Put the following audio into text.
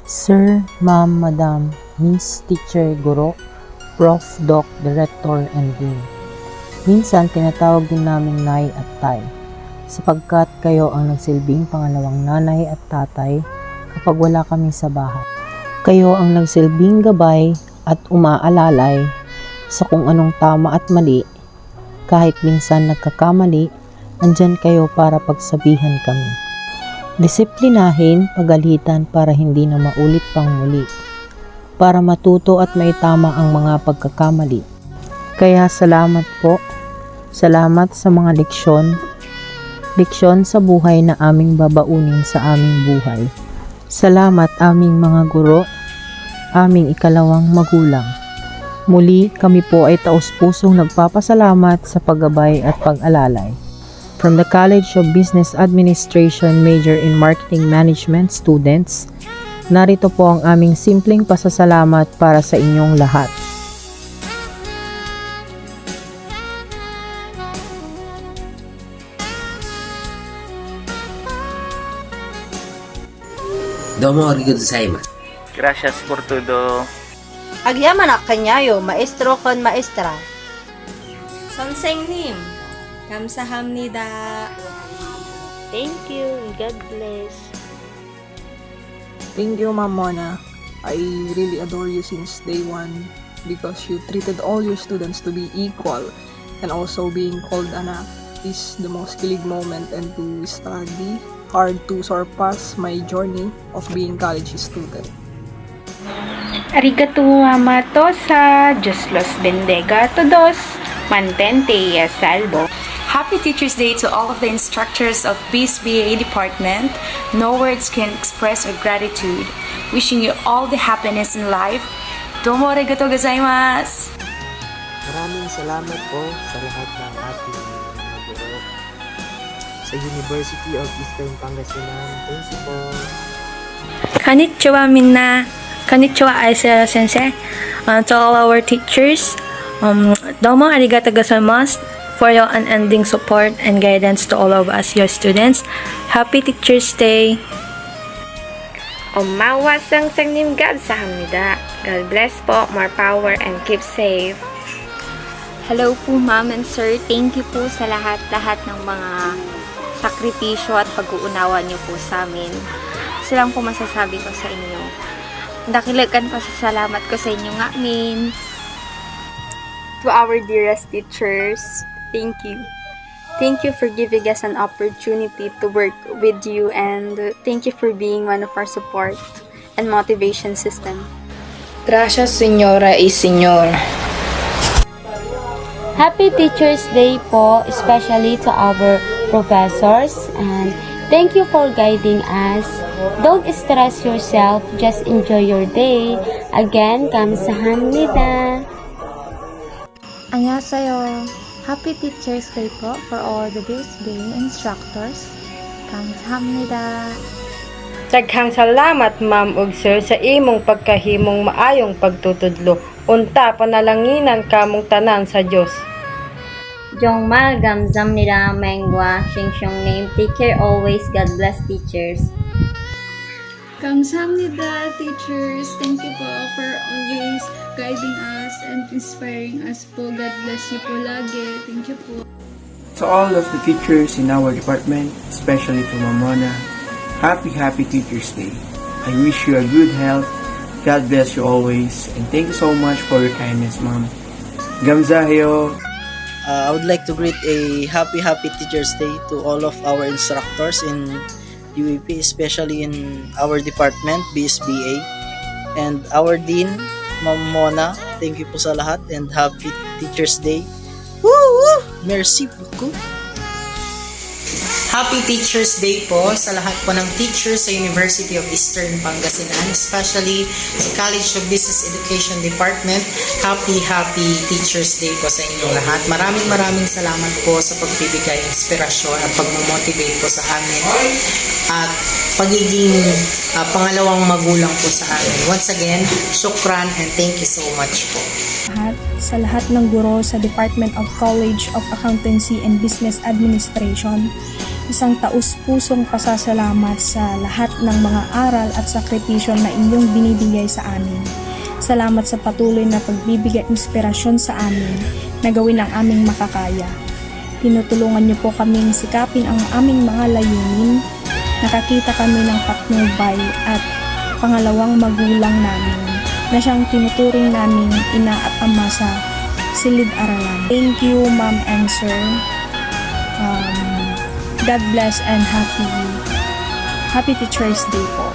Sir, Ma'am, Madam, Miss, Teacher, Guro, Prof, Doc, Director, and Dean. Minsan tinatawag din namin Nay at Tay, sapagkat kayo ang nagsilbing pangalawang nanay at tatay kapag wala kami sa bahay. Kayo ang nagsilbing gabay at umaalalay sa kung anong tama at mali. Kahit minsan nagkakamali, andyan kayo para pagsabihan kami. Disiplinahin, pagalitan para hindi na maulit pang muli. Para matuto at maitama ang mga pagkakamali. Kaya salamat po. Salamat sa mga leksyon. Leksyon sa buhay na aming babaunin sa aming buhay. Salamat aming mga guro, aming ikalawang magulang. Muli, kami po ay taos-pusong nagpapasalamat sa paggabay at pag-alalay. From the College of Business Administration Major in Marketing Management students, narito po ang aming simpleng pasasalamat para sa inyong lahat. Domo arigatou gozaimasu. Gracias por todo. Agyaman na kanyayo, maestro kon maestra. 선생님, 감사합니다. Thank you and God bless. Thank you, Ma'am Mona. I really adore you since day one because you treated all your students to be equal, and also being called anak is the most kilig moment, and to study hard to surpass my journey of being college student. Arigatou amatosa, Diyos los bendiga a todos, mantente y a salvo. Happy Teacher's Day to all of the instructors of BSBA Department. No words can express our gratitude. Wishing you all the happiness in life. Domo arigatou gozaimasu. Maraming salamat po sa lahat ng ating mga guro sa University of Eastern Pangasinan. Thank you po. Konnichiwa minna. Konnichiwa Aisa sensei. To all our teachers, domo arigatou gozaimasu for your unending support and guidance to all of us, your students. Happy Teacher's Day. Omawasang sangnim 감사합니다. God bless po, more power and keep safe. Hello po ma'am and sir, thank you po sa lahat-lahat ng mga sakripisyo at pag-uunawa niyo po sa amin. Isa lang po masasabi ko sa inyo. Dakilagan pasasalamat ko sa inyo nga amin. To our dearest teachers, thank you. Thank you for giving us an opportunity to work with you, and thank you for being one of our support and motivation system. Gracias, señora y señor. Happy Teacher's Day po, especially to our professors, and thank you for guiding us. Don't stress yourself, just enjoy your day. Again, 감사합니다. 안녕하세요. Happy Teacher's Day po for all the BSBA instructors. 감사합니다. Daghang salamat ma'am ug sir sa imong pagkahimong maayong pagtutudlo. Unta panalanginan kamong tanan sa Dios. 정말 감사합니다. 맹과 싱숑님. Take care always. God bless teachers. 감사합니다, teachers. Thank you po for always guiding us and inspiring us po. God bless you po lagi. Thank you po. To all of the teachers in our department, especially to Mamona, happy Teacher's Day. I wish you a good health. God bless you always. And thank you so much for your kindness, Mom. Gamsahayo. I would like to greet a happy Teacher's Day to all of our instructors in UEP, especially in our department, BSBA, and our Dean, Ma'am Mona. Thank you po sa lahat and happy Teacher's Day. Woo! Merci beaucoup. Happy Teacher's Day po sa lahat po ng teachers sa University of Eastern Pangasinan, especially sa College of Business Education Department. Happy Teacher's Day po sa inyong lahat. Maraming salamat po sa pagbibigay inspirasyon at pagmamotivate po sa amin at pagiging pangalawang magulang po sa amin. Once again, shukran and thank you so much po. Sa lahat ng guro sa Department of College of Accountancy and Business Administration. Isang taus-pusong pasasalamat sa lahat ng mga aral at sakripisyo na inyong binibigay sa amin. Salamat sa patuloy na pagbibigay inspirasyon sa amin na gawin ang aming makakaya. Tinutulungan niyo po kaming sikapin ang aming mga layunin. Nakakita kami ng patnubay at pangalawang magulang namin na siyang tinuturing naming ina at ama sa silid-aralan. Thank you, Ma'am and Sir. God bless and happy Teacher's Day po.